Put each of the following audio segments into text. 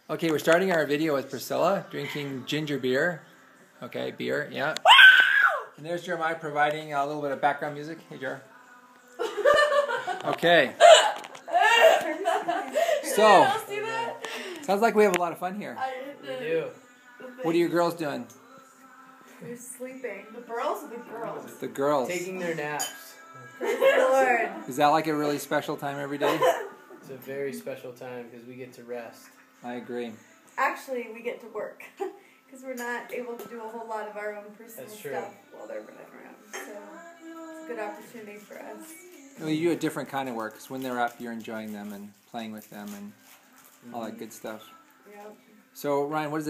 Okay, we're starting our video with Priscilla drinking ginger beer. Okay, beer, yeah. And there's Jeremiah providing a little bit of background music. Hey, Jer. Okay. So, sounds like we have a lot of fun here. We do. What are your girls doing? They're sleeping. The girls or the girls? The girls. Taking their naps. Praise the Lord. Is that like a really special time every day? It's a very special time because we get to rest. I agree. Actually, we get to work because we're not able to do a whole lot of our own personal stuff while they're running around. So it's a good opportunity for us. Well, you do a different kind of work because when they're up, you're enjoying them and playing with them and all that good stuff. Yep. So Ryan, what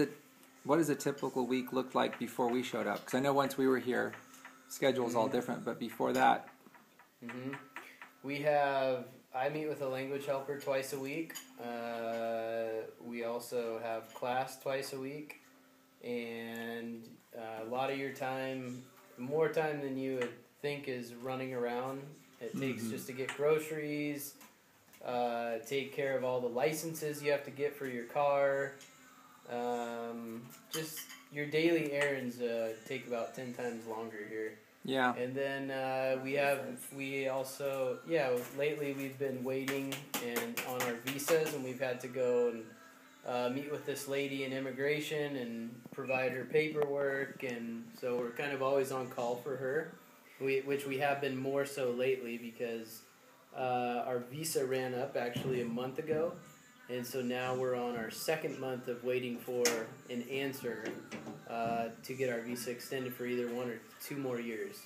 does a typical week look like before we showed up? Because I know once we were here, schedule's all different, but before that, I meet with a language helper twice a week. We also have class twice a week, and a lot of your time, more time than you would think, is running around. It takes just to get groceries, take care of all the licenses you have to get for your car. Just your daily errands take about 10 times longer here. yeah. And then lately we've been waiting and on our visas, and we've had to go and meet with this lady in immigration and provide her paperwork, and so we're kind of always on call for her, which we have been more so lately because our visa ran up actually a month ago, and so now we're on our second month of waiting for an answer to get our visa extended for either 1 or 2 more years.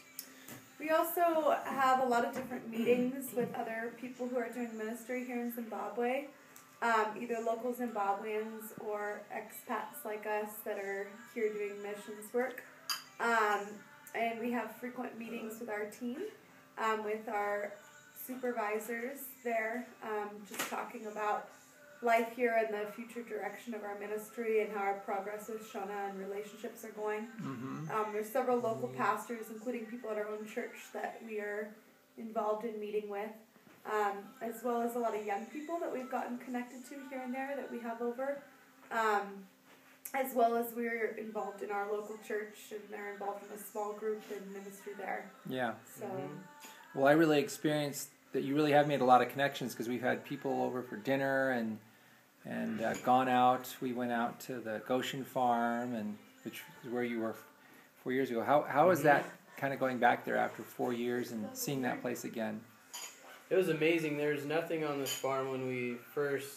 we also have a lot of different meetings with other people who are doing ministry here in Zimbabwe, either local Zimbabweans or expats like us that are here doing missions work. And we have frequent meetings with our team, with our supervisors there, just talking about life here and the future direction of our ministry and how our progress with Shona and relationships are going. There's several local pastors, including people at our own church, that we are involved in meeting with, as well as a lot of young people that we've gotten connected to here and there that we have over, as well as we're involved in our local church, and they're involved in a small group in ministry there. Yeah. So, Well, I really experienced that you really have made a lot of connections because we've had people over for dinner and gone out. We went out to the Goshen farm, and which is where you were 4 years ago. How is that kind of going back there after 4 years and seeing that place again? It was amazing. There's nothing on this farm when we first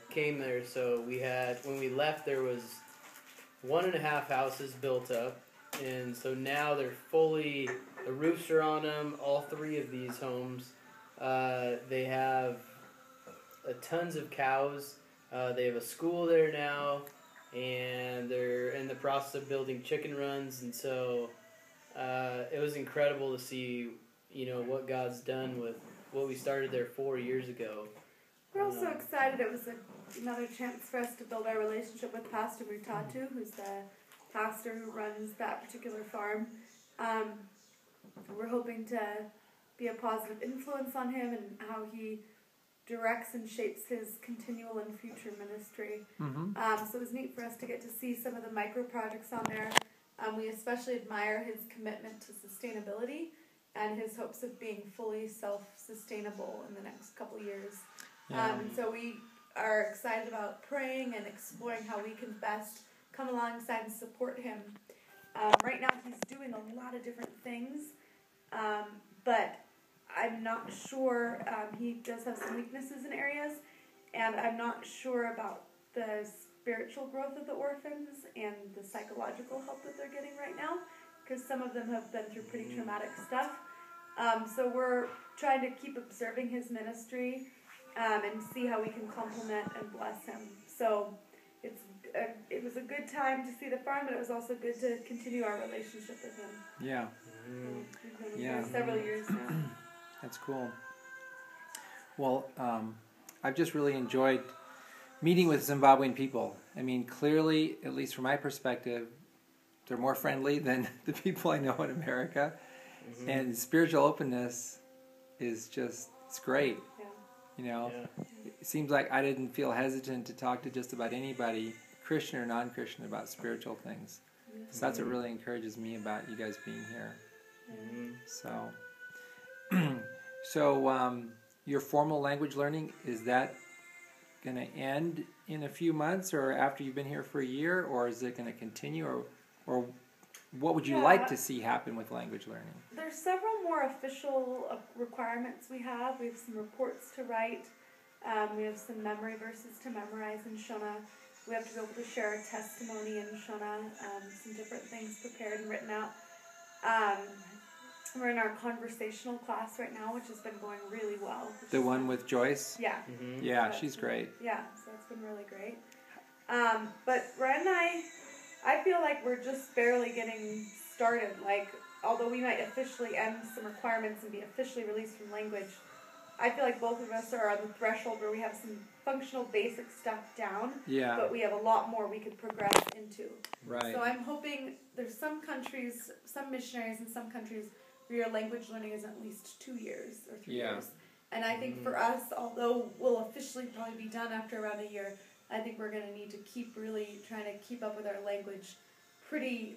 came there. So when we left, there was 1.5 houses built up, and so now they're fully. The roofs are on them. All 3 of these homes. They have tons of cows. They have a school there now, and they're in the process of building chicken runs. And so it was incredible to see, what God's done with what we started there 4 years ago. we're also excited. It was another chance for us to build our relationship with Pastor Mutatu, who's the pastor who runs that particular farm. We're hoping to be a positive influence on him and how he directs and shapes his continual and future ministry. So it was neat for us to get to see some of the micro projects on there. We especially admire his commitment to sustainability and his hopes of being fully self-sustainable in the next couple years. And so we are excited about praying and exploring how we can best come alongside and support him. Right now he's doing a lot of different things, but I'm not sure. He does have some weaknesses in areas, and I'm not sure about the spiritual growth of the orphans and the psychological help that they're getting right now, because some of them have been through pretty traumatic stuff. So we're trying to keep observing his ministry and see how we can complement and bless him. So it was a good time to see the farm, but it was also good to continue our relationship with him. Yeah. We've been here several years now. That's cool. Well, I've just really enjoyed meeting with Zimbabwean people. I mean, clearly, at least from my perspective, they're more friendly than the people I know in America. And spiritual openness is just, it's great. Yeah. You know, it seems like I didn't feel hesitant to talk to just about anybody, Christian or non-Christian, about spiritual things. So that's what really encourages me about you guys being here. So, your formal language learning, is that going to end in a few months or after you've been here for a year, or is it going to continue, or what would you like to see happen with language learning? There's several more official requirements we have. We have some reports to write. We have some memory verses to memorize in Shona. We have to be able to share a testimony in Shona, some different things prepared and written out. We're in our conversational class right now, which has been going really well. The one with Joyce? Yeah. Yeah, she's great. Yeah, so it's been really great. But Ryan and I feel like we're just barely getting started. Like, although we might officially end some requirements and be officially released from language, I feel like both of us are on the threshold where we have some functional basic stuff down, but we have a lot more we could progress into. Right. So I'm hoping there's some countries, some missionaries in some countries where your language learning is at least 2 years or 3 years. And I think for us, although we'll officially probably be done after around a year, I think we're going to need to keep really trying to keep up with our language pretty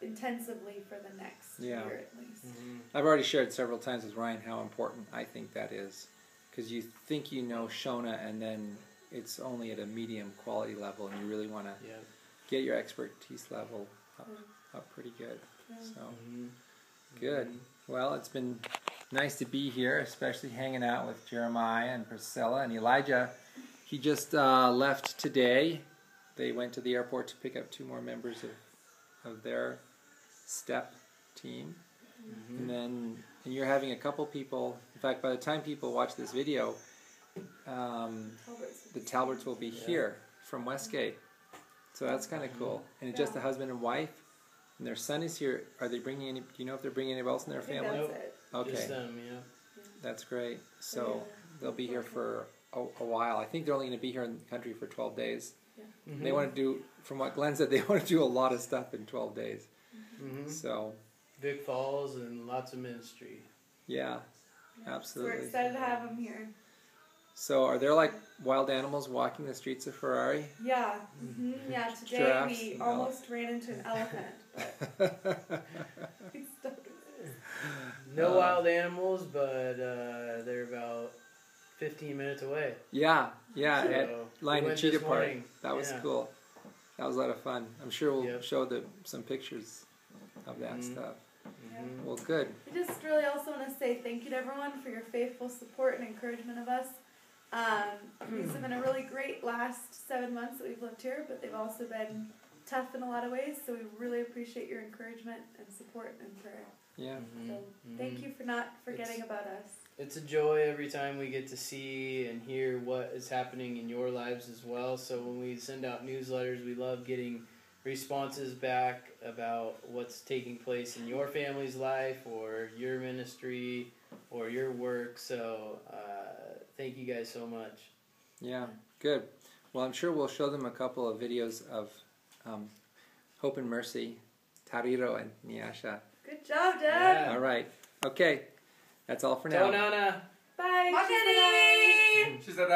intensively for the next year at least. I've already shared several times with Ryan how important I think that is, because you think you know Shona and then it's only at a medium quality level, and you really want to get your expertise level up pretty good. So good. Well, it's been nice to be here, especially hanging out with Jeremiah and Priscilla and Elijah. He just left today. They went to the airport to pick up 2 more members of their STEP team. And you're having a couple people, in fact, by the time people watch this video, the Talberts will be here from Westgate. So that's kind of cool. And it's just a husband and wife, and their son is here. Are they bringing any, do you know if they're bringing anybody else in their family? That's it. Okay. Just them, That's great. So they'll be here for a while. I think they're only going to be here in the country for 12 days. They want to do, from what Glenn said, they want to do a lot of stuff in 12 days. So big falls and lots of ministry. Yeah, absolutely. So we're excited to have them here. So are there like wild animals walking the streets of Ferrari? Yeah. Yeah, today Giraffes we and almost ran into an elephant. But no wild animals, but they're about 15 minutes away. Yeah, So at Lion and Cheetah Park. morning. That was cool. That was a lot of fun. I'm sure we'll show some pictures of that stuff. Well, good. I just really also want to say thank you to everyone for your faithful support and encouragement of us. These have been a really great last 7 months that we've lived here, but they've also been tough in a lot of ways, so we really appreciate your encouragement and support and prayer. Yeah. So thank you for not forgetting about us. It's a joy every time we get to see and hear what is happening in your lives as well. So when we send out newsletters, we love getting responses back about what's taking place in your family's life or your ministry or your work. So thank you guys so much. Yeah, good. Well, I'm sure we'll show them a couple of videos of Hope and Mercy, Tariro and Nyasha. Good job, Dad. All right. Okay. That's all for now. Ciao, Nana. Bye. She said